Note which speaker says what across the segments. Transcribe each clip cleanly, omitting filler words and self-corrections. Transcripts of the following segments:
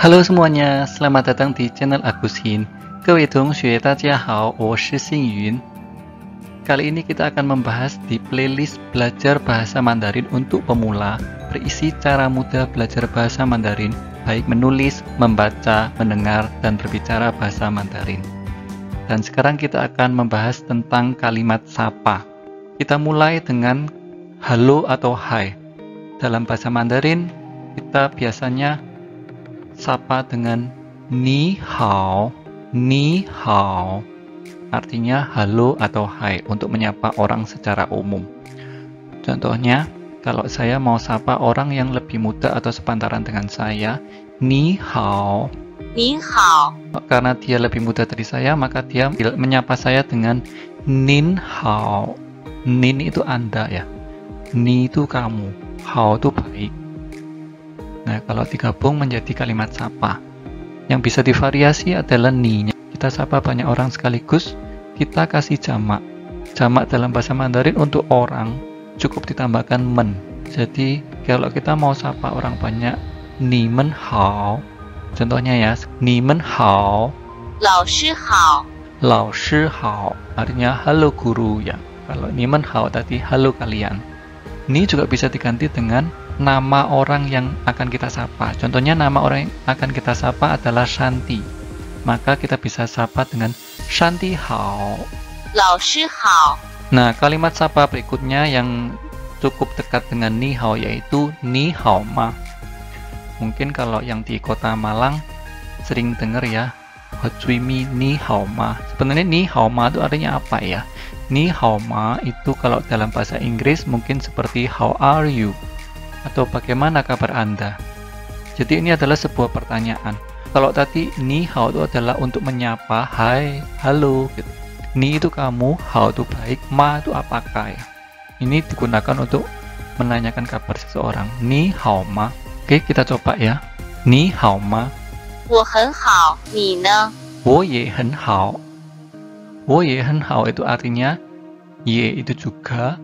Speaker 1: Halo semuanya, selamat datang di channel Agus Hin. 各位同学大家好，我是幸云。Kali ini kita akan membahas di playlist belajar bahasa Mandarin untuk pemula, berisi cara mudah belajar bahasa Mandarin, baik menulis, membaca, mendengar, dan berbicara bahasa Mandarin. Dan sekarang kita akan membahas tentang kalimat sapa. Kita mulai dengan halo atau hai. Dalam bahasa Mandarin, kita biasanya sapa dengan ni hao, artinya halo atau hai untuk menyapa orang secara umum. Contohnya, kalau saya mau sapa orang yang lebih muda atau sepantaran dengan saya, ni hao. Karena dia lebih muda dari saya, maka dia menyapa saya dengan nin hao. Nin itu Anda ya, ni itu kamu, hao itu baik. Nah, kalau digabung menjadi kalimat sapa. Yang bisa divariasi adalah ni-nya. Kita sapa banyak orang sekaligus, kita kasih jamak. Jamak dalam bahasa Mandarin untuk orang cukup ditambahkan men. Jadi, kalau kita mau sapa orang banyak, ni men hao. Contohnya ya, ni men hao.
Speaker 2: Lao shi hao.
Speaker 1: Lao shi hao. Artinya halo guru ya. Kalau ni men hao tadi halo kalian. Ni juga bisa diganti dengan nama orang yang akan kita sapa. Contohnya nama orang yang akan kita sapa adalah Shanti. Maka kita bisa sapa dengan Shanti hao.
Speaker 2: Lao shi hao.
Speaker 1: Nah, kalimat sapa berikutnya yang cukup dekat dengan ni hao yaitu ni hao ma. Mungkin kalau yang di kota Malang sering dengar ya, Ho Cui Mi ni hao ma. Sebenarnya ni hao ma itu artinya apa ya? Ni hao ma itu kalau dalam bahasa Inggris mungkin seperti how are you? Atau bagaimana kabar Anda? Jadi ini adalah sebuah pertanyaan. Kalau tadi ni hao itu adalah untuk menyapa, hai, halo gitu. Ni itu kamu, hao itu baik, ma itu apakah ya. Ini digunakan untuk menanyakan kabar seseorang. Ni hao ma. Oke, kita coba ya. Ni hao ma.
Speaker 2: 我很好，你呢？
Speaker 1: 我也很好。我也很好 itu artinya ye itu juga,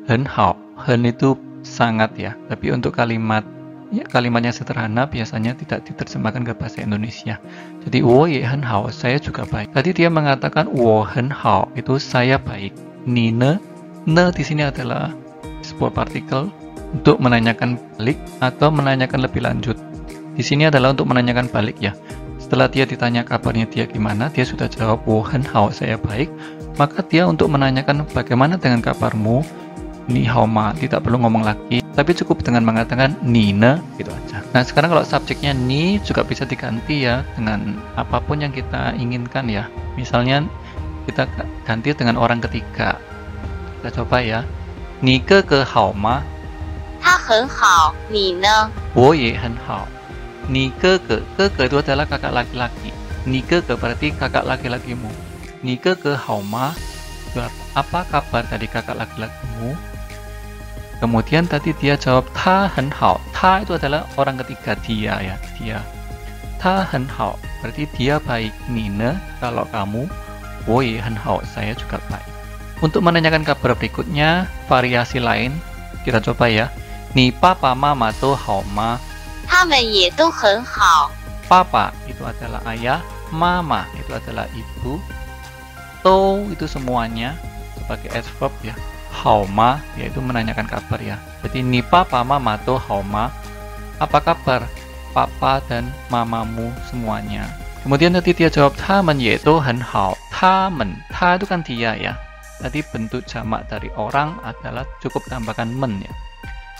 Speaker 1: 很好，很itu sangat ya, tapi untuk kalimatnya sederhana biasanya tidak diterjemahkan ke bahasa Indonesia. Jadi 我也很好 saya juga baik. Tadi dia mengatakan 我很好 itu saya baik. Ni ne di sini adalah sebuah partikel untuk menanyakan balik atau menanyakan lebih lanjut. Di sini adalah untuk menanyakan balik ya. Setelah dia ditanya kabarnya dia gimana, dia sudah jawab 我很好 saya baik. Maka dia untuk menanyakan bagaimana dengan kabarmu, ni hao ma, tidak perlu ngomong lagi, tapi cukup dengan mengatakan ni ne, gitu aja. Nah, sekarang kalau subjeknya ni juga bisa diganti ya dengan apapun yang kita inginkan ya. Misalnya kita ganti dengan orang ketiga. Kita coba ya. Ni ge ge hao ma?
Speaker 2: 他很好，你呢？
Speaker 1: 我也很好。Ni ge ge itu adalah kakak laki-laki. Ni ge ge berarti kakak laki-lakimu. Ni ge ge hao ma? Apa kabar dari kakak laki-lakimu? Kemudian tadi dia jawab ta hen hao. Ta itu adalah orang ketiga, dia ya, dia. Ta hen hao berarti dia baik. Ni ne kalau kamu, 我也很好 saya juga baik. Untuk menanyakan kabar berikutnya, variasi lain, kita coba ya. Ni papa mama to hao ma?
Speaker 2: 他们也都很好。
Speaker 1: Papa itu adalah ayah, mama itu adalah ibu, to itu semuanya sebagai adverb ya. Hao ma yaitu menanyakan kabar ya. Jadi ni papa mama to hao ma? Apa kabar papa dan mamamu semuanya? Kemudian tadi dia jawab tamen yaitu hen hao. Tamen, ta itu kan dia ya. Tadi bentuk jamak dari orang adalah cukup tambahkan men ya.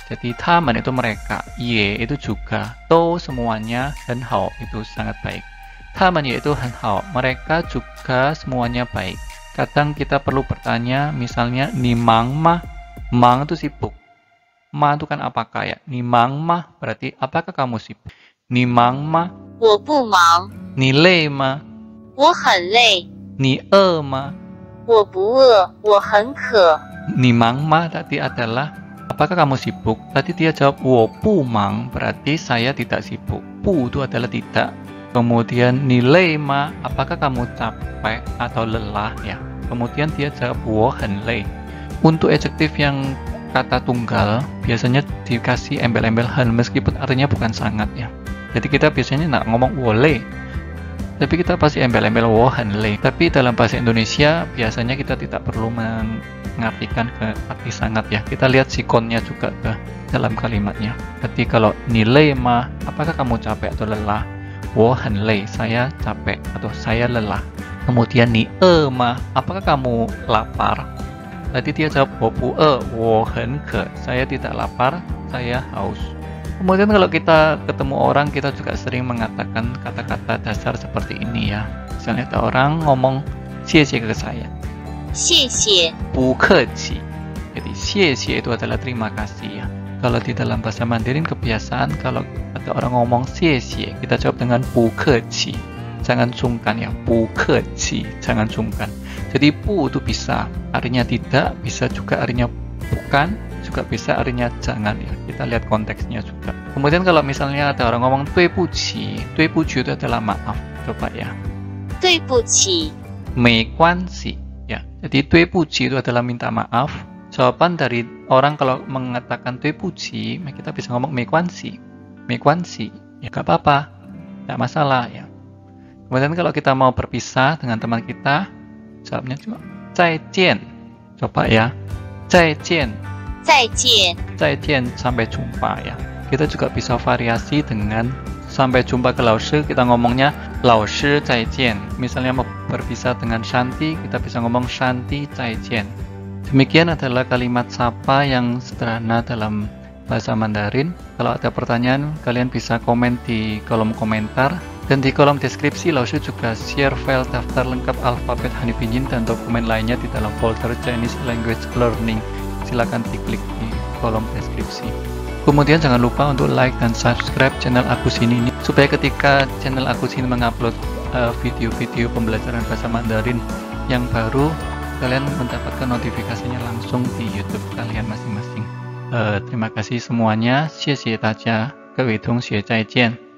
Speaker 1: Jadi tamen itu mereka, ye itu juga, to semuanya, hen hao itu sangat baik. Tamen yaitu hen hao, mereka juga semuanya baik. Kadang kita perlu bertanya, misalnya ni mang ma, mang itu sibuk, ma itu kan apakah ya? Ni mang ma berarti apakah kamu sibuk? Ni mang ma?
Speaker 2: 我不忙，
Speaker 1: Ni lei ma?
Speaker 2: 我很累。
Speaker 1: Ni ma?
Speaker 2: 我不饿，我很渴。
Speaker 1: Ni mang ma tadi adalah apakah kamu sibuk? Tadi dia jawab 我不忙 berarti saya tidak sibuk. Pu itu adalah tidak. Kemudian nilai ma, apakah kamu capek atau lelah ya? Kemudian dia jawab 我很累. Untuk adjektif yang kata tunggal biasanya dikasih embel-embel hen meskipun artinya bukan sangat ya. Jadi kita biasanya nak ngomong woleh, tapi kita pasti embel-embel wohenlei. Tapi dalam bahasa Indonesia biasanya kita tidak perlu mengartikan ke arti sangat ya. Kita lihat sikonnya juga ke dalam kalimatnya. Jadi kalau nilai mah, apakah kamu capek atau lelah? Wohenlei, saya capek atau saya lelah. Kemudian ni mah, apakah kamu lapar? Tadi dia jawab wohenke, saya tidak lapar, saya haus. Kemudian kalau kita ketemu orang, kita juga sering mengatakan kata-kata dasar seperti ini ya. Misalnya ada orang ngomong xie ke saya.
Speaker 2: 谢谢，
Speaker 1: Bu keci. Jadi xie itu adalah terima kasih ya. Kalau di dalam bahasa Mandarin kebiasaan kalau ada orang ngomong xie, kita jawab dengan bu keci. Jangan sungkan ya, bu keci, jangan sungkan. Jadi bu itu bisa artinya tidak, bisa juga artinya bukan, juga bisa artinya jangan ya. Kita lihat konteksnya juga. Kemudian kalau misalnya ada orang ngomong 对不起 itu adalah maaf. Coba ya.
Speaker 2: 对不起，
Speaker 1: 没关系ya. Jadi 对不起 itu adalah minta maaf. Jawaban dari orang kalau mengatakan 对不起, kita bisa ngomong 没关系 ya gak apa-apa, gak masalah ya. Kemudian kalau kita mau berpisah dengan teman kita, jawabnya cuma 再见. Coba ya. 再见.
Speaker 2: 再见，
Speaker 1: 再见, sampai jumpa ya. Kita juga bisa variasi dengan sampai jumpa ke Laoshi, kita ngomongnya Laoshi 再见. Misalnya mau berpisah dengan Shanti, kita bisa ngomong Shanti 再见. Demikian adalah kalimat sapa yang sederhana dalam bahasa Mandarin. Kalau ada pertanyaan, kalian bisa komen di kolom komentar. Dan di kolom deskripsi, Laoshi juga share file daftar lengkap alfabet Han Pinyin dan dokumen lainnya di dalam folder Chinese Language Learning. Silakan diklik di kolom deskripsi. Kemudian jangan lupa untuk like dan subscribe channel Agus ini supaya ketika channel Agus ini mengupload video-video pembelajaran bahasa Mandarin yang baru, kalian mendapatkan notifikasinya langsung di YouTube kalian masing-masing. Terima kasih semuanya. 谢谢大家，各位同学再见。